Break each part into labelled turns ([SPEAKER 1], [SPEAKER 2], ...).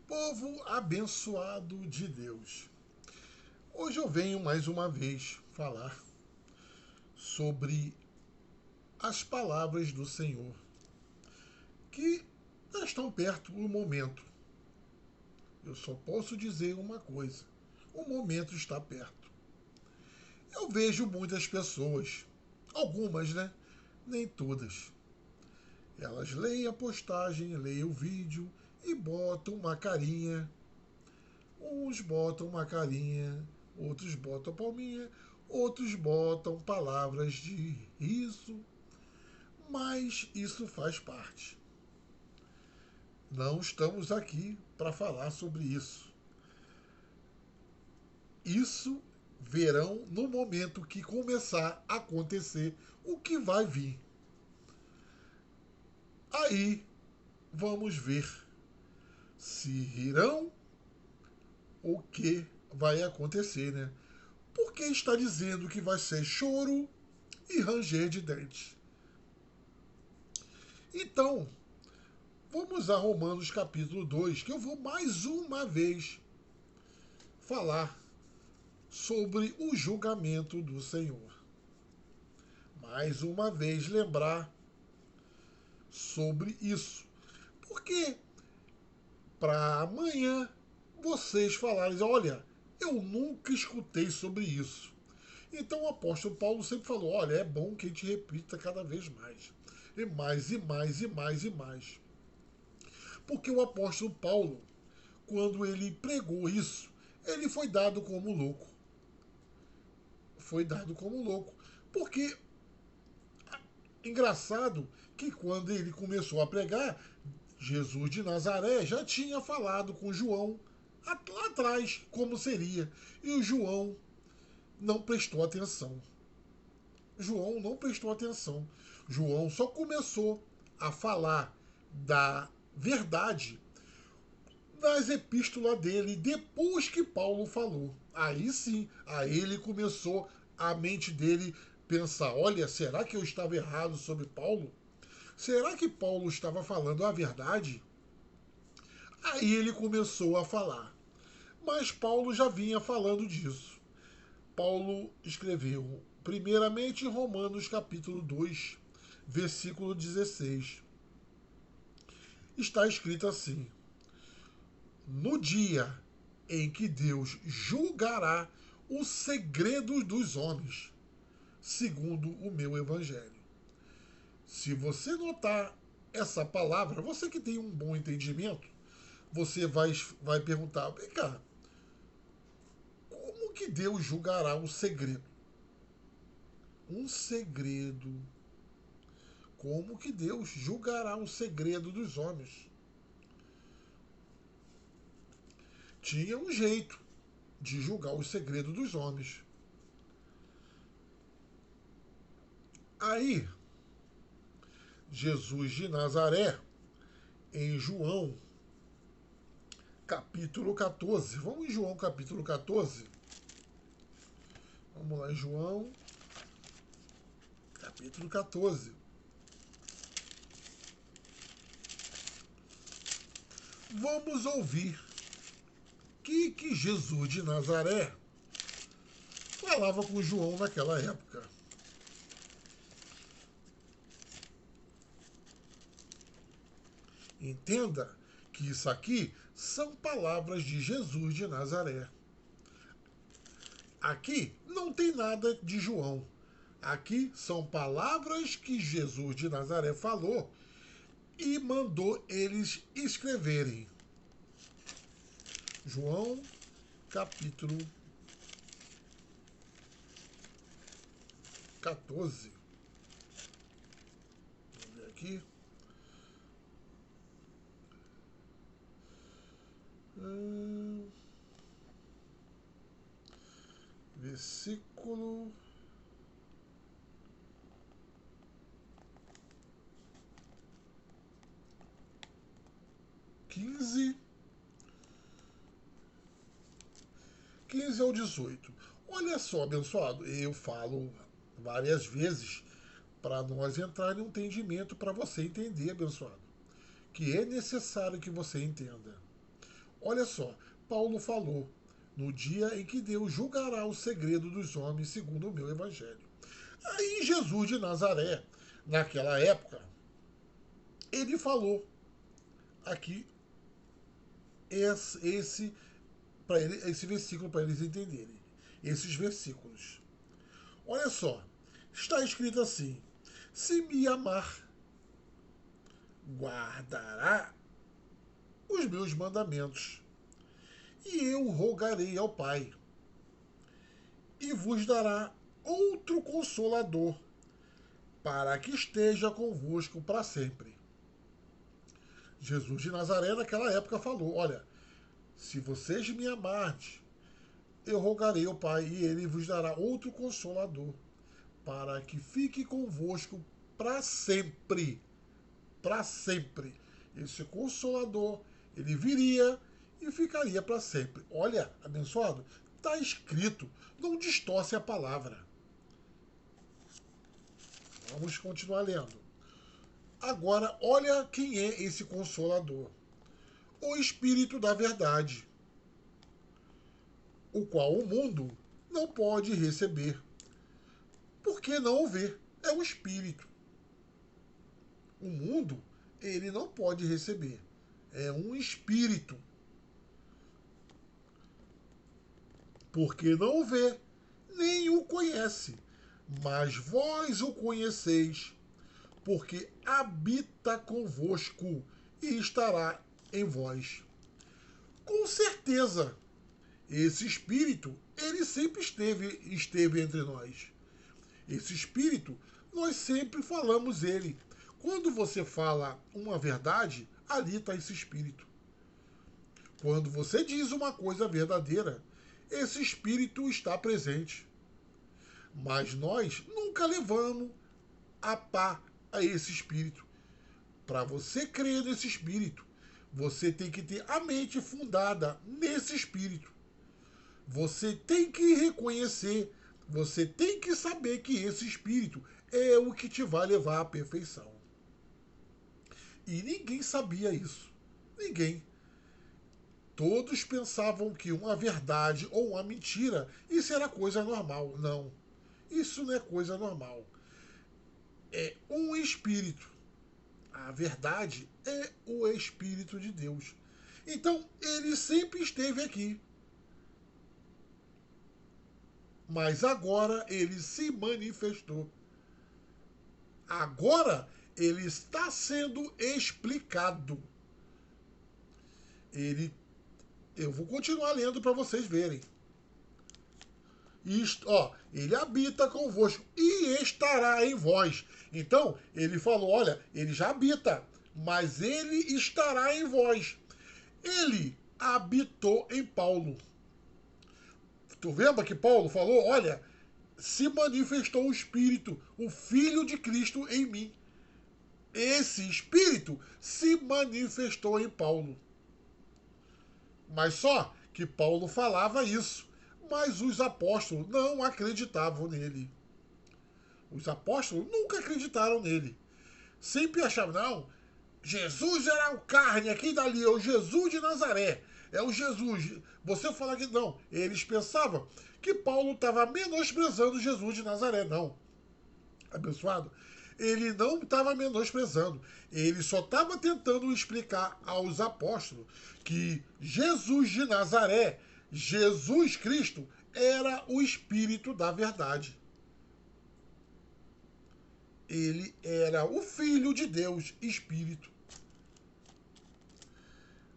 [SPEAKER 1] Povo abençoado de Deus. Hoje eu venho mais uma vez falar sobre as palavras do Senhor, que já estão perto do momento. Eu só posso dizer uma coisa: o momento está perto. Eu vejo muitas pessoas, algumas, né? Nem todas. Elas leem a postagem, leem o vídeo e botam uma carinha. Uns botam uma carinha, outros botam palminha, outros botam palavras de riso, mas isso faz parte. Não estamos aqui para falar sobre isso. Isso verão no momento que começar a acontecer o que vai vir. Aí vamos ver se irão o que vai acontecer, né? Porque está dizendo que vai ser choro e ranger de dentes. Então, vamos a Romanos capítulo 2, que eu vou mais uma vez falar sobre o julgamento do Senhor. Mais uma vez lembrar sobre isso. Porque para amanhã vocês falarem, olha, eu nunca escutei sobre isso. Então o apóstolo Paulo sempre falou, olha, é bom que a gente repita cada vez mais. E mais, e mais, e mais, e mais. Porque o apóstolo Paulo, quando ele pregou isso, ele foi dado como louco. Foi dado como louco. Porque, engraçado que quando ele começou a pregar, Jesus de Nazaré já tinha falado com João lá atrás como seria. E o João não prestou atenção. João não prestou atenção. João só começou a falar da verdade nas epístolas dele depois que Paulo falou. Aí sim, aí ele começou a mente dele pensar: olha, será que eu estava errado sobre Paulo? Será que Paulo estava falando a verdade? Aí ele começou a falar. Mas Paulo já vinha falando disso. Paulo escreveu, primeiramente em Romanos capítulo 2, versículo 16. Está escrito assim: no dia em que Deus julgará os segredos dos homens, segundo o meu evangelho. Se você notar essa palavra, você que tem um bom entendimento, você vai perguntar, vem cá, como que Deus julgará um segredo? Um segredo. Como que Deus julgará um segredo dos homens? Tinha um jeito de julgar o segredo dos homens. Aí, Jesus de Nazaré, em João, capítulo 14. Vamos em João, capítulo 14. Vamos lá, em João, capítulo 14. Vamos ouvir que Jesus de Nazaré falava com João naquela época. Entenda que isso aqui são palavras de Jesus de Nazaré. Aqui não tem nada de João. Aqui são palavras que Jesus de Nazaré falou e mandou eles escreverem. João, capítulo 14. Vamos ver aqui. Versículo 15. 15 ao 18. Olha só, abençoado, eu falo várias vezes para nós entrar em um entendimento para você entender, abençoado, que é necessário que você entenda. Olha só, Paulo falou no dia em que Deus julgará o segredo dos homens segundo o meu evangelho. Aí Jesus de Nazaré, naquela época, ele falou aqui esse, esse versículo para eles entenderem. Esses versículos. Olha só, está escrito assim: se me amar, guardará os meus mandamentos, e eu rogarei ao Pai, e vos dará outro consolador, para que esteja convosco para sempre. Jesus de Nazaré naquela época falou: olha, se vocês me amardes, eu rogarei ao Pai e ele vos dará outro consolador, para que fique convosco para sempre. Para sempre. Esse consolador, ele viria e ficaria para sempre. Olha, abençoado, está escrito, não distorce a palavra. Vamos continuar lendo. Agora, olha quem é esse consolador. O Espírito da Verdade, o qual o mundo não pode receber, porque não o vê. É o Espírito. O mundo, ele não pode receber. É um Espírito. Porque não o vê, nem o conhece. Mas vós o conheceis, porque habita convosco e estará em vós. Com certeza, esse Espírito, ele sempre esteve entre nós. Esse Espírito, nós sempre falamos ele. Quando você fala uma verdade, ali está esse Espírito. Quando você diz uma coisa verdadeira, esse Espírito está presente. Mas nós nunca levamos a pá a esse Espírito. Para você crer nesse Espírito, você tem que ter a mente fundada nesse Espírito. Você tem que reconhecer, você tem que saber que esse Espírito é o que te vai levar à perfeição. E ninguém sabia isso. Ninguém. Todos pensavam que uma verdade ou uma mentira, isso era coisa normal. Não. Isso não é coisa normal. É um espírito. A verdade é o Espírito de Deus. Então, ele sempre esteve aqui. Mas agora ele se manifestou. Agora ele está sendo explicado. Eu vou continuar lendo para vocês verem. Ele habita convosco e estará em vós. Então, ele falou, olha, ele já habita, mas ele estará em vós. Ele habitou em Paulo. Tu lembra que Paulo falou, olha, se manifestou o Espírito, o Filho de Cristo em mim. Esse Espírito se manifestou em Paulo. Mas só que Paulo falava isso. Mas os apóstolos não acreditavam nele. Os apóstolos nunca acreditaram nele. Sempre achavam, não, Jesus era o carne aqui e dali, é o Jesus de Nazaré. É o Jesus. Você fala que não. Eles pensavam que Paulo estava menosprezando Jesus de Nazaré. Não. Abençoado. Ele não estava menosprezando. Ele só estava tentando explicar aos apóstolos que Jesus de Nazaré, Jesus Cristo, era o Espírito da verdade. Ele era o Filho de Deus, Espírito.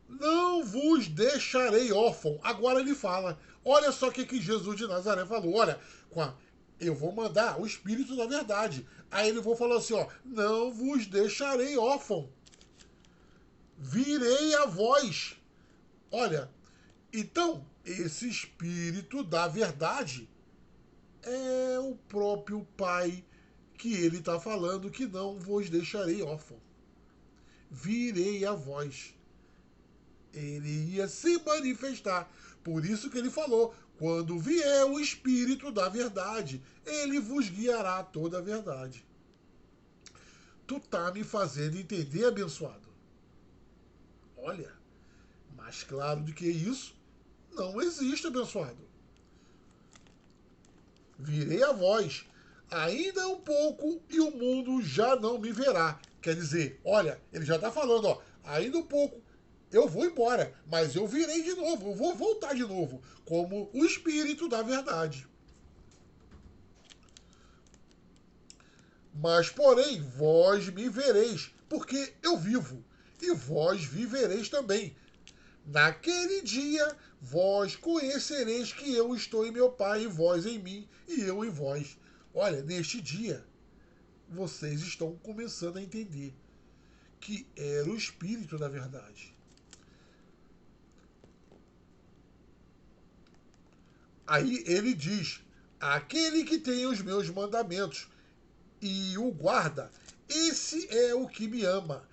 [SPEAKER 1] Não vos deixarei órfão. Agora ele fala. Olha só o que Jesus de Nazaré falou. Olha, eu vou mandar o Espírito da verdade. Aí ele vou falar assim, ó, não vos deixarei órfão. Virei a vós. Olha, então, esse Espírito da verdade é o próprio Pai que ele está falando que não vos deixarei órfão. Virei a vós. Ele ia se manifestar. Por isso que ele falou, quando vier o Espírito da verdade, ele vos guiará a toda a verdade. Tu tá me fazendo entender, abençoado? Olha, Mais claro do que isso, não existe, abençoado. Virei a voz, ainda um pouco e o mundo já não me verá. Quer dizer, olha, ele já está falando, ó, ainda um pouco, eu vou embora, mas eu virei de novo, eu vou voltar de novo, como o Espírito da verdade. Mas, porém, vós me vereis, porque eu vivo, e vós vivereis também. Naquele dia, vós conhecereis que eu estou em meu Pai, e vós em mim, e eu em vós. Olha, neste dia, vocês estão começando a entender que era o Espírito da verdade. Aí ele diz: aquele que tem os meus mandamentos e o guarda, esse é o que me ama.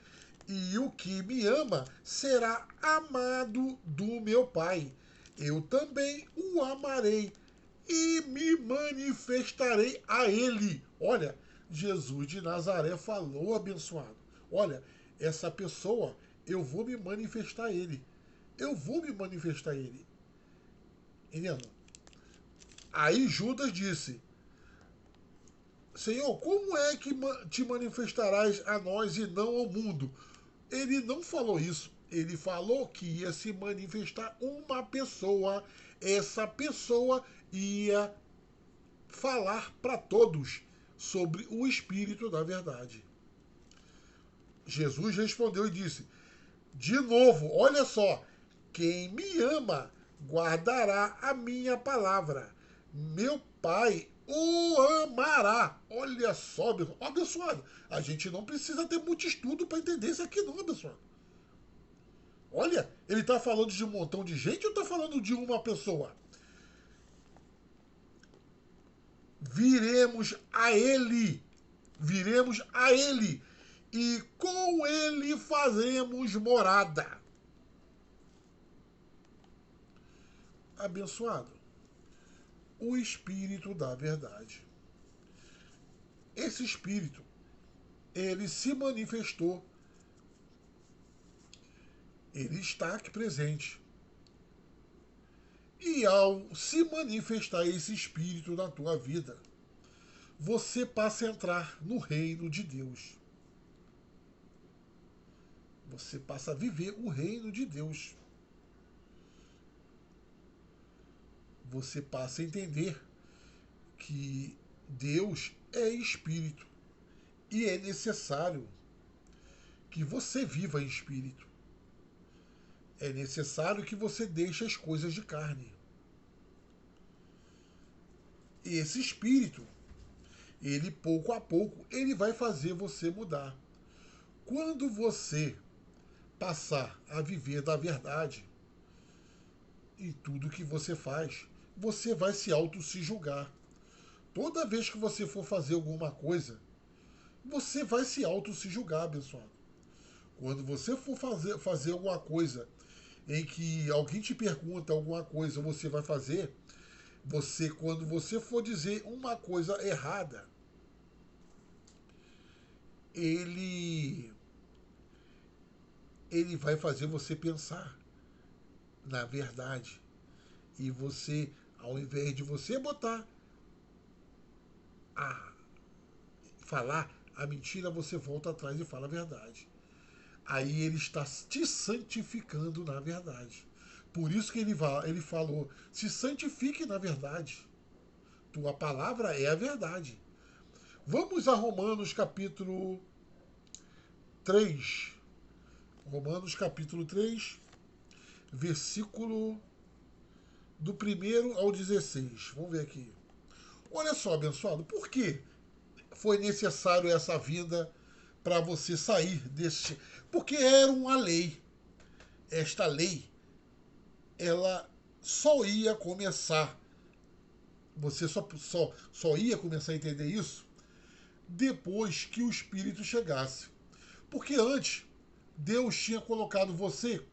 [SPEAKER 1] E o que me ama será amado do meu Pai. Eu também o amarei e me manifestarei a ele. Olha, Jesus de Nazaré falou, abençoado. Olha, essa pessoa, eu vou me manifestar a ele. Eu vou me manifestar a ele. Entendeu? Aí Judas disse: Senhor, como é que te manifestarás a nós e não ao mundo? Ele não falou isso. Ele falou que ia se manifestar uma pessoa. Essa pessoa ia falar para todos sobre o Espírito da verdade. Jesus respondeu e disse: de novo, olha só, quem me ama guardará a minha palavra. Meu Pai o amará. Olha só, abençoado. A gente não precisa ter muito estudo para entender isso aqui, não, abençoado. Olha, ele está falando de um montão de gente ou está falando de uma pessoa? Viremos a ele. Viremos a ele. E com ele faremos morada. Abençoado. O Espírito da verdade. Esse Espírito, ele se manifestou. Ele está aqui presente. E ao se manifestar esse Espírito na tua vida, você passa a entrar no reino de Deus. Você passa a viver o reino de Deus. Você passa a entender que Deus é espírito e é necessário que você viva em espírito. É necessário que você deixe as coisas de carne. E esse espírito, ele pouco a pouco, ele vai fazer você mudar. Quando você passar a viver da verdade em tudo que você faz, você vai se se julgar. Toda vez que você for fazer alguma coisa, você vai se julgar, abençoado. Quando você for fazer alguma coisa em que alguém te pergunta alguma coisa, você vai fazer, quando você for dizer uma coisa errada, ele vai fazer você pensar na verdade. E você, ao invés de você botar a falar a mentira, você volta atrás e fala a verdade. Aí ele está te santificando na verdade. Por isso que ele falou, se santifique na verdade. Tua palavra é a verdade. Vamos a Romanos capítulo 3. Romanos capítulo 3, versículo do 1 ao 16. Vamos ver aqui. Olha só, abençoado, por que foi necessário essa vinda para você sair deste? Porque era uma lei. Esta lei, ela só ia começar. Você só ia começar a entender isso depois que o Espírito chegasse. Porque antes, Deus tinha colocado você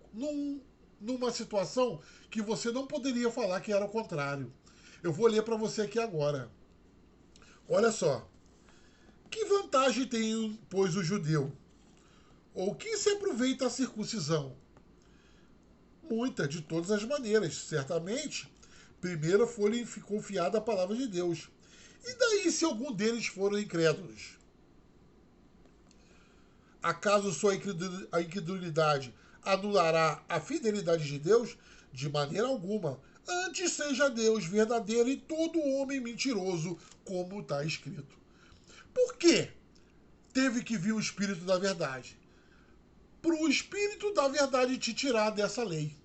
[SPEAKER 1] numa situação que você não poderia falar que era o contrário. Eu vou ler para você aqui agora. Olha só. Que vantagem tem, pois, o judeu? Ou quem se aproveita a circuncisão? Muita, de todas as maneiras. Certamente, primeiro foi-lhe confiada a palavra de Deus. E daí se algum deles foram incrédulos? Acaso sua incredulidade anulará a fidelidade de Deus? De maneira alguma. Antes seja Deus verdadeiro e todo homem mentiroso, como está escrito. Por quê? Teve que vir o Espírito da Verdade. Para o Espírito da Verdade te tirar dessa lei.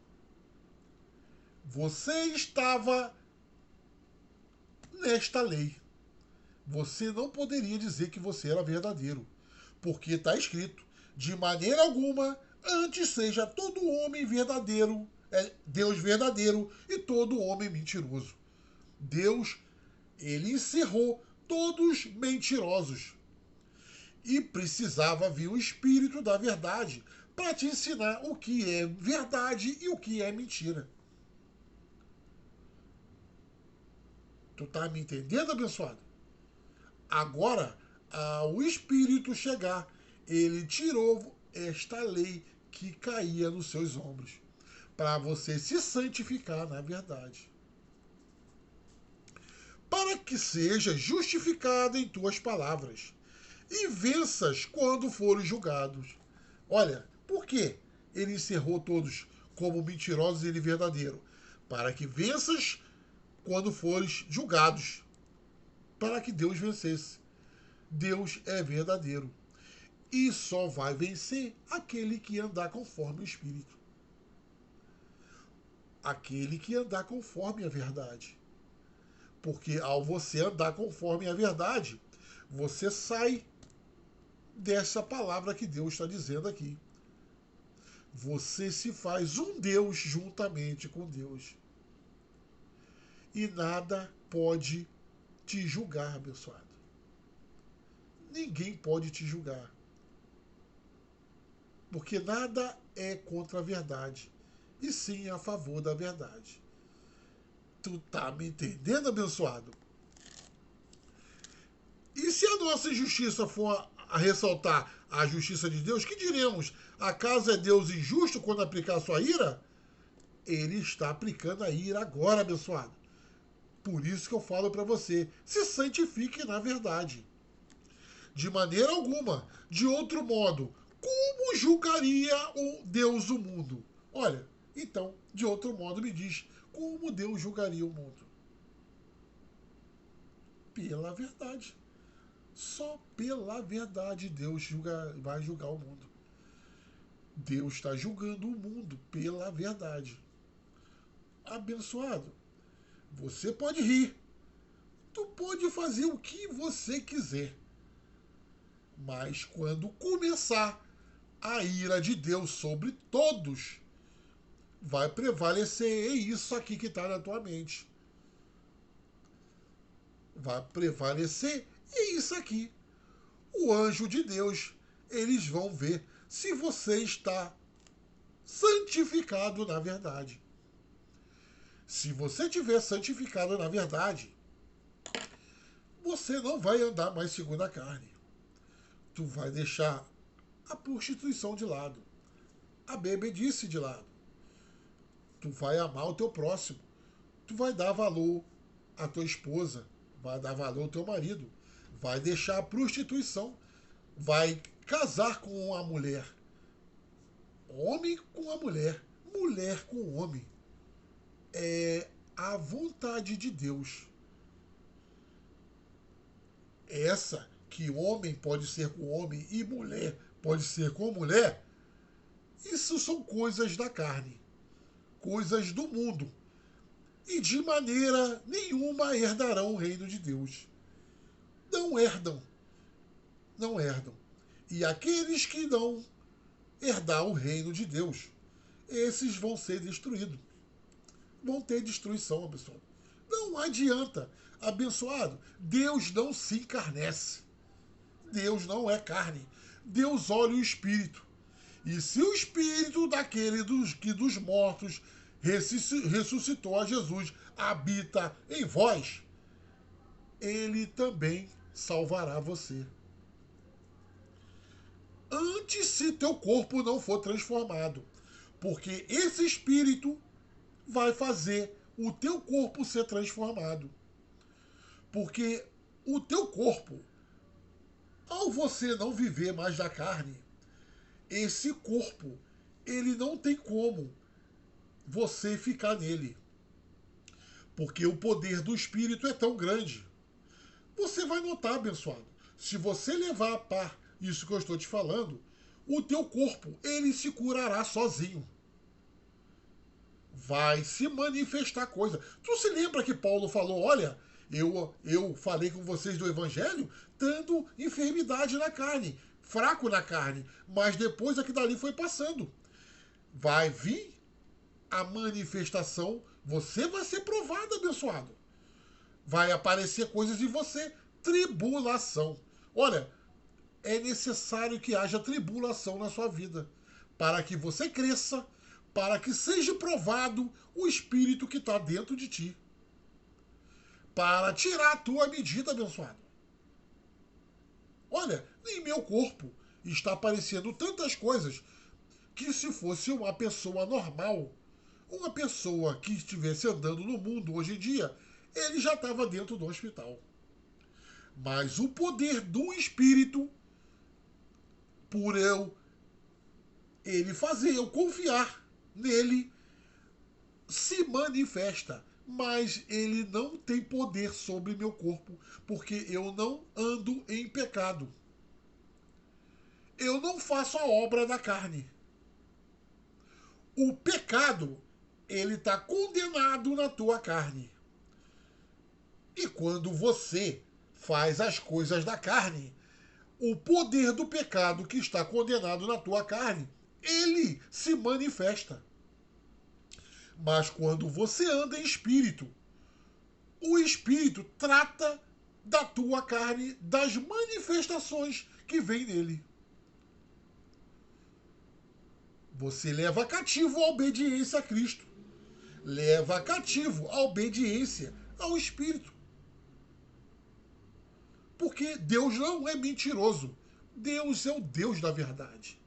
[SPEAKER 1] Você estava nesta lei. Você não poderia dizer que você era verdadeiro. Porque está escrito, de maneira alguma, antes seja todo homem verdadeiro, Deus verdadeiro e todo homem mentiroso. Deus, ele encerrou todos mentirosos. E precisava vir o Espírito da Verdade para te ensinar o que é verdade e o que é mentira. Tu tá me entendendo, abençoado? Agora, ao Espírito chegar, ele tirou esta lei que caía nos seus ombros, para você se santificar na verdade. Para que sejas justificado em tuas palavras e venças quando forem julgados. Olha, por que ele encerrou todos como mentirosos e ele verdadeiro? Para que venças quando fores julgados. Para que Deus vencesse. Deus é verdadeiro. E só vai vencer aquele que andar conforme o Espírito. Aquele que andar conforme a verdade. Porque ao você andar conforme a verdade, você sai dessa palavra que Deus está dizendo aqui. Você se faz um Deus juntamente com Deus. E nada pode te julgar, abençoado. Ninguém pode te julgar. Porque nada é contra a verdade, e sim a favor da verdade. Tu tá me entendendo, abençoado? E se a nossa injustiça for a ressaltar a justiça de Deus, que diremos? Acaso é Deus injusto quando aplicar a sua ira? Ele está aplicando a ira agora, abençoado. Por isso que eu falo para você, se santifique na verdade. De maneira alguma, de outro modo, como julgaria o Deus o mundo? Olha, então, de outro modo me diz, como Deus julgaria o mundo? Pela verdade. Só pela verdade Deus vai julgar o mundo. Deus está julgando o mundo pela verdade. Abençoado, você pode rir. Tu pode fazer o que você quiser. Mas quando começar a ira de Deus sobre todos, vai prevalecer isso aqui que está na tua mente. Vai prevalecer isso aqui. O anjo de Deus, eles vão ver se você está santificado na verdade. Se você tiver santificado na verdade, você não vai andar mais segundo a carne. Tu vai deixar a prostituição de lado, a bebedice de lado. Tu vai amar o teu próximo. Tu vai dar valor à tua esposa, vai dar valor ao teu marido, vai deixar a prostituição, vai casar com a mulher. Homem com a mulher, mulher com o homem. É a vontade de Deus. Essa que homem pode ser com homem e mulher pode ser com mulher, isso são coisas da carne, coisas do mundo. E de maneira nenhuma herdarão o reino de Deus. Não herdam. Não herdam. E aqueles que não herdar o reino de Deus, esses vão ser destruídos. Vão ter destruição, abençoado. Não adianta, abençoado. Deus não se encarnece. Deus não é carne. Deus olha o espírito. E se o espírito daquele que dos mortos ressuscitou a Jesus habita em vós, ele também salvará você. Antes, se teu corpo não for transformado. Porque esse espírito vai fazer o teu corpo ser transformado. Porque o teu corpo, ao você não viver mais da carne, esse corpo, ele não tem como você ficar nele. Porque o poder do espírito é tão grande. Você vai notar, abençoado, se você levar a par isso que eu estou te falando, o teu corpo, ele se curará sozinho. Vai se manifestar coisa. Tu se lembra que Paulo falou, olha, eu falei com vocês do evangelho, tendo enfermidade na carne, fraco na carne, mas depois aqui dali foi passando. Vai vir a manifestação, você vai ser provado, abençoado. Vai aparecer coisas em você, tribulação. Olha, é necessário que haja tribulação na sua vida, para que você cresça, para que seja provado o espírito que está dentro de ti, para tirar a tua medida, abençoado. Olha, em meu corpo está aparecendo tantas coisas que se fosse uma pessoa normal, uma pessoa que estivesse andando no mundo hoje em dia, ele já estava dentro do hospital. Mas o poder do espírito, por ele fazer eu confiar nele, se manifesta, mas ele não tem poder sobre meu corpo, porque eu não ando em pecado. Eu não faço a obra da carne. O pecado, ele está condenado na tua carne. E quando você faz as coisas da carne, o poder do pecado que está condenado na tua carne, ele se manifesta. Mas quando você anda em espírito, o espírito trata da tua carne, das manifestações que vem nele. Você leva cativo a obediência a Cristo. Leva cativo a obediência ao Espírito. Porque Deus não é mentiroso. Deus é o Deus da verdade.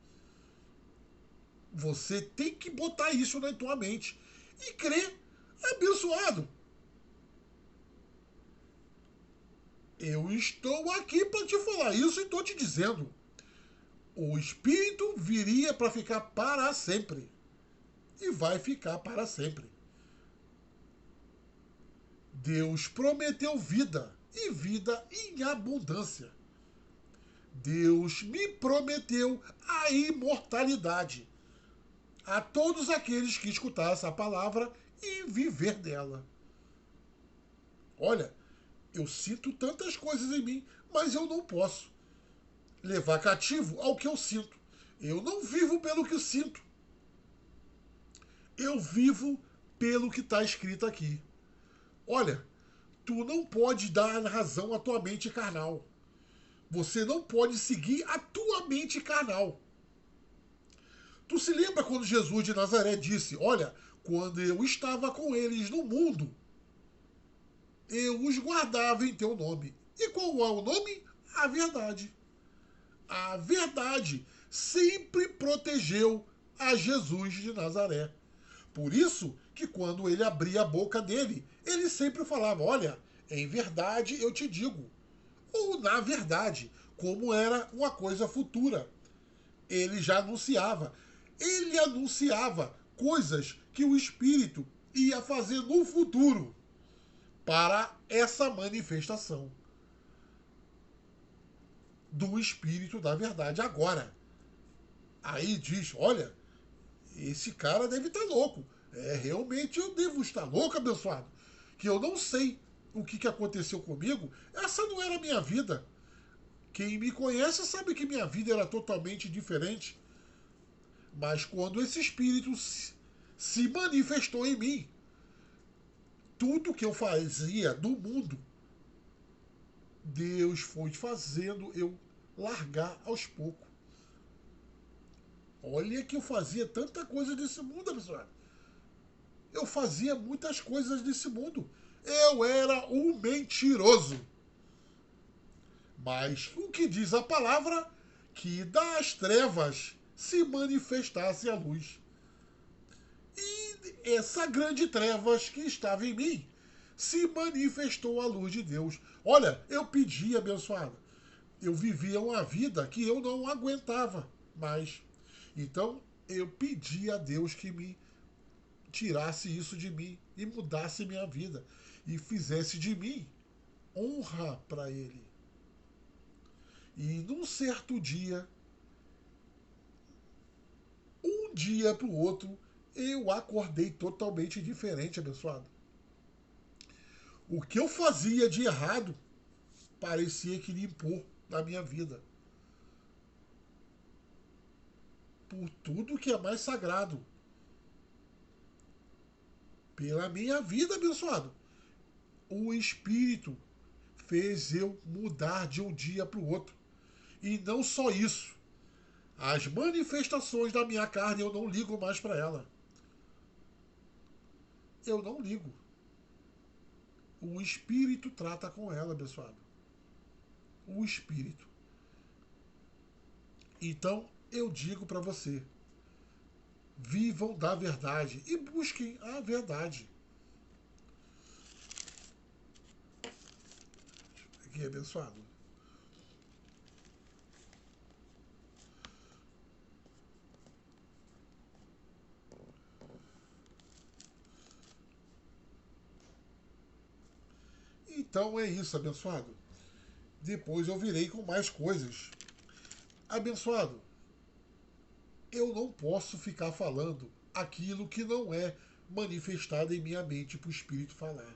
[SPEAKER 1] Você tem que botar isso na tua mente e crer, abençoado. Eu estou aqui para te falar isso e estou te dizendo. O Espírito viria para ficar para sempre. E vai ficar para sempre. Deus prometeu vida e vida em abundância. Deus me prometeu a imortalidade a todos aqueles que escutar essa palavra e viver dela. Olha, eu sinto tantas coisas em mim, mas eu não posso levar cativo ao que eu sinto. Eu não vivo pelo que eu sinto. Eu vivo pelo que está escrito aqui. Olha, tu não pode dar razão à tua mente carnal. Você não pode seguir a tua mente carnal. Tu se lembra quando Jesus de Nazaré disse, olha, quando eu estava com eles no mundo, eu os guardava em teu nome. E qual é o nome? A verdade. A verdade sempre protegeu a Jesus de Nazaré. Por isso que quando ele abria a boca dele, ele sempre falava, olha, em verdade eu te digo. Ou na verdade, como era uma coisa futura. Ele já anunciava. Ele anunciava coisas que o Espírito ia fazer no futuro para essa manifestação do Espírito da verdade. Agora, aí diz, olha, esse cara deve estar louco. Realmente eu devo estar louco, abençoado. Que eu não sei o que aconteceu comigo. Essa não era a minha vida. Quem me conhece sabe que minha vida era totalmente diferente. Mas quando esse Espírito se manifestou em mim, tudo que eu fazia do mundo, Deus foi fazendo eu largar aos poucos. Olha que eu fazia tanta coisa desse mundo, pessoal. Eu fazia muitas coisas desse mundo. Eu era um mentiroso. Mas o que diz a palavra? Que das trevas se manifestasse a luz. essa grande trevas que estava em mim se manifestou a luz de Deus. Olha, eu pedi, abençoado. Eu vivia uma vida que eu não aguentava mais. Então, eu pedi a Deus que me tirasse isso de mim e mudasse minha vida e fizesse de mim honra para Ele. E num certo dia, um dia para o outro, eu acordei totalmente diferente, abençoado. O que eu fazia de errado parecia que limpou na minha vida. Por tudo que é mais sagrado. Pela minha vida, abençoado. O Espírito fez eu mudar de um dia para o outro. E não só isso. As manifestações da minha carne eu não ligo mais para ela. Eu não ligo. O Espírito trata com ela, abençoado. O Espírito. Então, eu digo para você, vivam da verdade e busquem a verdade. Aqui, abençoado. Então é isso, abençoado. Depois eu virei com mais coisas. Abençoado, eu não posso ficar falando aquilo que não é manifestado em minha mente para o Espírito falar.